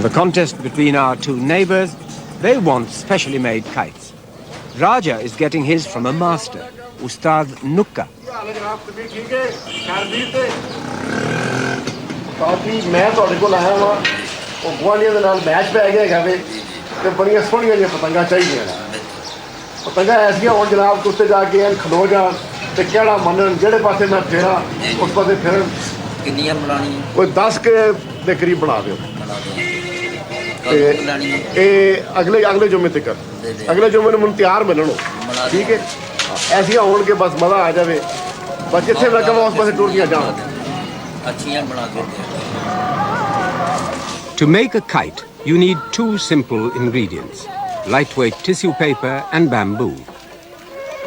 For the contest between our two neighbors, they want specially made kites. Raja is getting his from a master, Ustad Nukka. अगले जुम्मे तक अगले जुम्मे ने मुझे तैयार मिलनो ठीक है ऐसी होने के बस मजा आ जाए बस जिथे मैं कहा उस पास टूर किया जाऊँ अच्छियां बना के To make a kite, you need two simple ingredients: lightweight tissue paper and bamboo.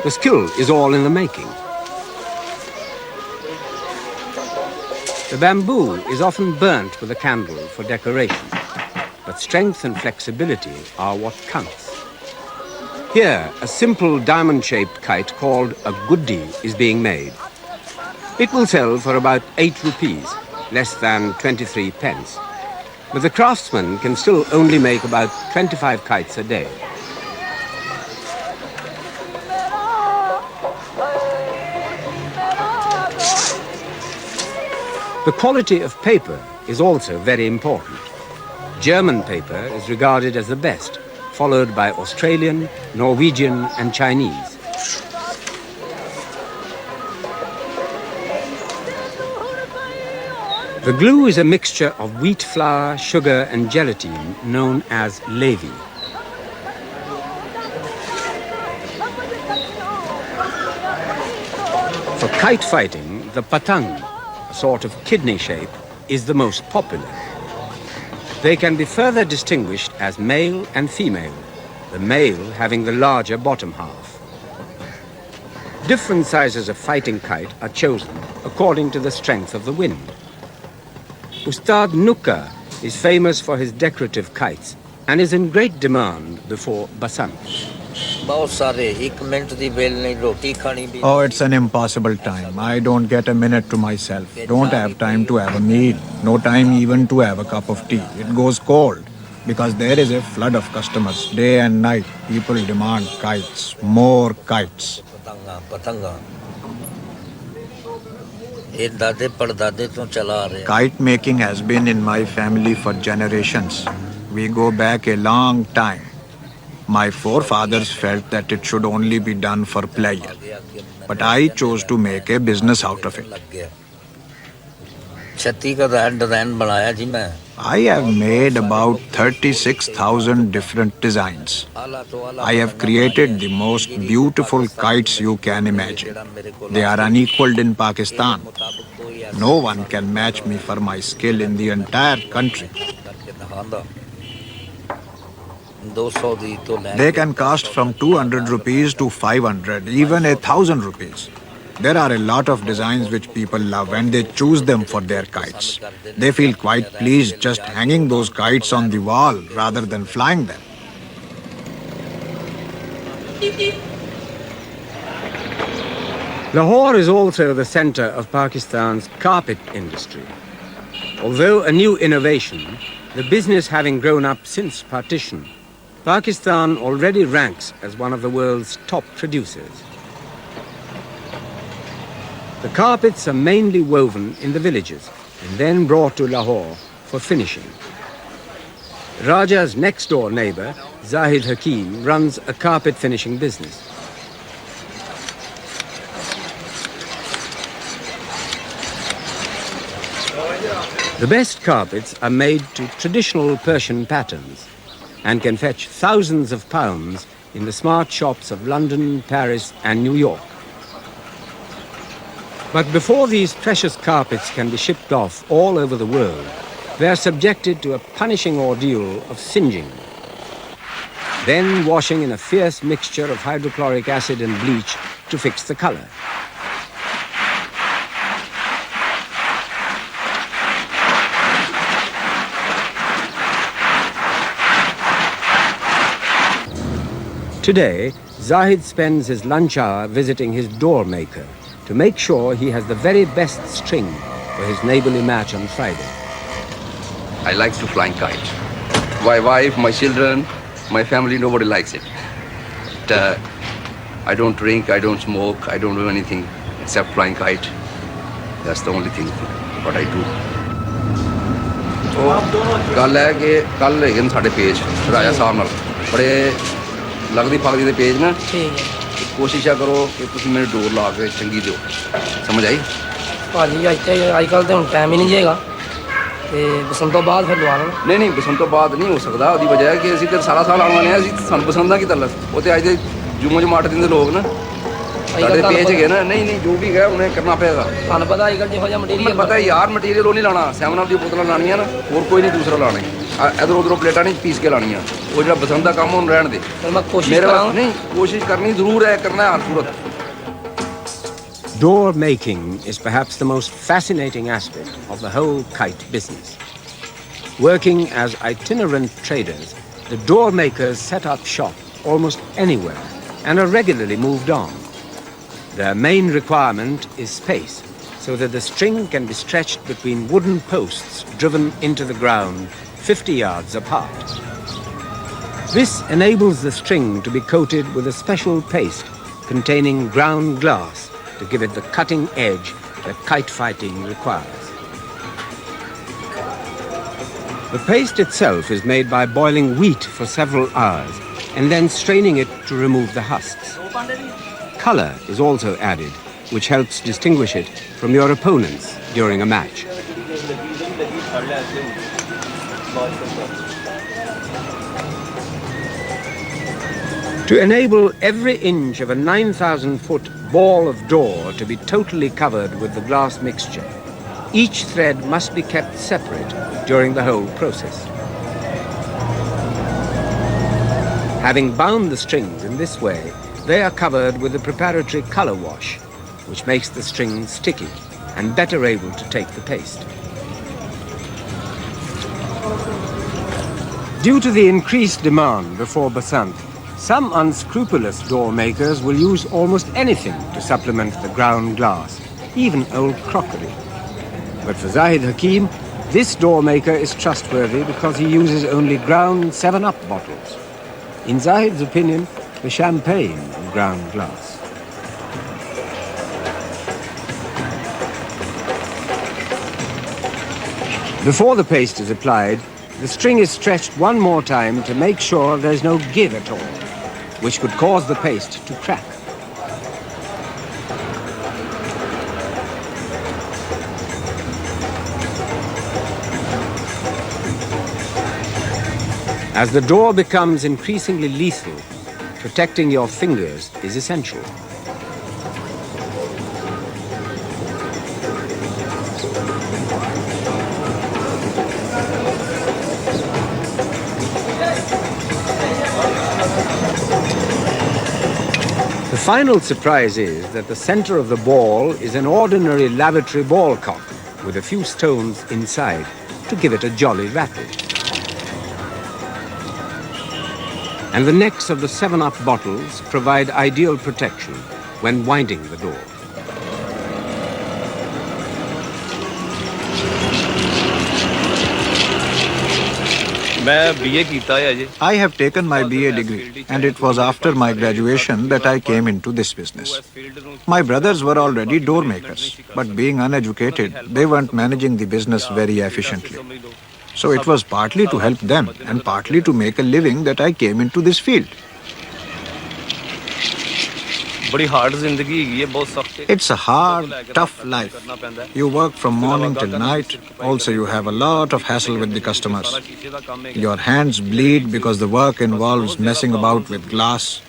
The skill is all in the making. The bamboo is often burnt with a candle for decoration, but strength and flexibility are what counts. Here, a simple diamond-shaped kite called a guddi is being made. It will sell for about 8 rupees, less than 23 pence. But the craftsman can still only make about 25 kites a day. The quality of paper is also very important. German paper is regarded as the best, followed by Australian, Norwegian and Chinese. The glue is a mixture of wheat flour, sugar and gelatine known as levy. For kite fighting, the patang, a sort of kidney shape, is the most popular. They can be further distinguished as male and female, the male having the larger bottom half. Different sizes of fighting kite are chosen according to the strength of the wind. Ustad Nukka is famous for his decorative kites and is in great demand before Basant. Oh, it's an impossible time. I don't get a minute to myself. Don't have time to have a meal. No time even to have a cup of tea. It goes cold because there is a flood of customers. Day and night, people demand kites, more kites. Kite making has been in my family for generations. We go back a long time. My forefathers felt that it should only be done for pleasure, but I chose to make a business out of it. I have made about 36,000 different designs. I have created the most beautiful kites you can imagine. They are unequaled in Pakistan. No one can match me for my skill in the entire country. They can cost from 200 rupees to 500, even 1,000 rupees. There are a lot of designs which people love and they choose them for their kites. They feel quite pleased just hanging those kites on the wall rather than flying them. Lahore is also the center of Pakistan's carpet industry. Although a new innovation, the business having grown up since partition, Pakistan already ranks as one of the world's top producers. The carpets are mainly woven in the villages and then brought to Lahore for finishing. Raja's next-door neighbor, Zahid Hakim, runs a carpet finishing business. The best carpets are made to traditional Persian patterns and can fetch thousands of pounds in the smart shops of London, Paris and New York. But before these precious carpets can be shipped off all over the world, they are subjected to a punishing ordeal of singeing, then washing in a fierce mixture of hydrochloric acid and bleach to fix the color. Today, Zahid spends his lunch hour visiting his door maker to make sure he has the very best string for his neighborly match on Friday. I like to fly kite. my wife, my children, my family, nobody likes it. But, I don't drink, I don't smoke, I don't do anything except flying kite. That's the only thing what I do. ਗੱਲ ਹੈ ਕਿ ਕੱਲ ਹੈਗੇ ਨੇ ਸਾਡੇ page Raja Sahib ਨਾਲ ਬੜੇ ਲੱਗਦੀ ਫਗਦੀ ਦੇ ਪੇਜ ਨਾ ਠੀਕ ਹੈ ਕੋਸ਼ਿਸ਼ ਕਰੋ ਕਿ ਤੁਸੀਂ ਮੈਨੂੰ ਡੋਰ ਲਾ ਕੇ ਚੰਗੀ ਦਿਓ ਸਮਝ ਆਈ ਭਾਜੀ ਅੱਜ ਕੱਲ੍ਹ ਤਾਂ ਹੁਣ ਟਾਈਮ ਹੀ ਨਹੀਂ ਜਾਏਗਾ ਤੇ ਬਸੰਤ ਤੋਂ ਬਾਅਦ ਫਿਰ ਲਵਾ ਲੈਣਾ ਨਹੀਂ ਬਸੰਤ ਤੋਂ ਬਾਅਦ ਨਹੀਂ ਹੋ ਸਕਦਾ ਉਹਦੀ ਵਜ੍ਹਾ ਹੈ ਕਿ ਅਸੀਂ ਤੇ ਸਾਰਾ ਸਾਲ ਆਉਣ ਵਾਲੇ ਹਾਂ ਅਸੀਂ ਸਾਨੂੰ ਬਸੰਤ ਦਾ ਕੀ ਤਲਕ ਉਹ ਤੇ ਅੱਜ ਦੇ ਜੁਮੇ ਜਮਾਟ ਦਿਨ ਦੇ ਲੋਕ ਨਾ ਸਾਡੇ ਪੇਜ ਹੈਗੇ ਨਾ ਨਹੀਂ ਜੋ ਵੀ ਹੈ ਉਹਨੇ ਕਰਨਾ ਪਏਗਾ ਤੁਹਾਨੂੰ ਪਤਾ ਅੱਜ ਕੱਲ੍ਹ ਜਿਹੋ ਜਿਹਾ ਮਟੀਰੀਅਲ ਪਤਾ ਯਾਰ ਮਟੀਰੀਅਲ ਉਹ ਨਹੀਂ ਲਾਣਾ 7 ਅਪ ਦੀ ਬੋਤਲਾਂ ਲਾਣੀਆਂ ਨਾ ਹੋਰ ਕੋਈ ਨਹੀਂ ਦੂਸਰਾ ਲਾਣਾ ਇਧਰ ਉਧਰੋਂ ਪਲੇਟਾਂ ਨਹੀਂ ਪੀਸ ਕੇ ਲਾਣੀਆਂ ਉਹ ਜਿਹੜਾ ਬਸੰਤ ਦਾ ਕੰਮ ਉਹਨੂੰ ਰਹਿਣ ਦੇ ਫਿਰ ਮੈਂ ਕੋਸ਼ਿਸ਼ ਮੇਰੇ ਕਰਾਂਗਾ ਨਹੀਂ ਕੋਸ਼ਿਸ਼ ਕਰਨੀ ਜ਼ਰੂਰ ਹੈ ਕਰਨਾ ਹਰ ਸੂਰਤ Door making is perhaps the most fascinating aspect of the whole kite business. Working as itinerant traders, the door makers set up shop almost anywhere and are regularly moved on. Their main requirement is space, so that the string can be stretched between wooden posts driven into the ground 50 yards apart. This enables the string to be coated with a special paste containing ground glass to give it the cutting edge that kite fighting requires. The paste itself is made by boiling wheat for several hours and then straining it to remove the husks. Color is also added, which helps distinguish it from your opponents during a match. To enable every inch of a 9,000-foot ball of door to be totally covered with the glass mixture, each thread must be kept separate during the whole process. Having bound the strings in this way, they are covered with a preparatory color wash, which makes the string sticky and better able to take the paste. Due to the increased demand before Basant, some unscrupulous door makers will use almost anything to supplement the ground glass, even old crockery. But for Zahid Hakim, this door maker is trustworthy because he uses only ground 7-Up bottles. In Zahid's opinion, the champagne of ground glass. Before the paste is applied, the string is stretched one more time to make sure there's no give at all, which could cause the paste to crack. As the door becomes increasingly lethal, protecting your fingers is essential. The final surprise is that the center of the ball is an ordinary lavatory ball cock with a few stones inside to give it a jolly rattle. And the necks of the 7-Up bottles provide ideal protection when winding the door. I have taken my BA degree, and it was after my graduation that I came into this business. My brothers were already door makers, but being uneducated, they weren't managing the business very efficiently. So it was partly to help them and partly to make a living that I came into this field. It's a hard, tough life. You work from morning till night. Also, you have a lot of hassle with the customers. Your hands bleed because the work involves messing about with glass.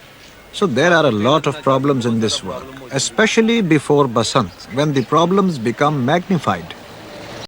So there are a lot of problems in this work, especially before Basant, when the problems become magnified.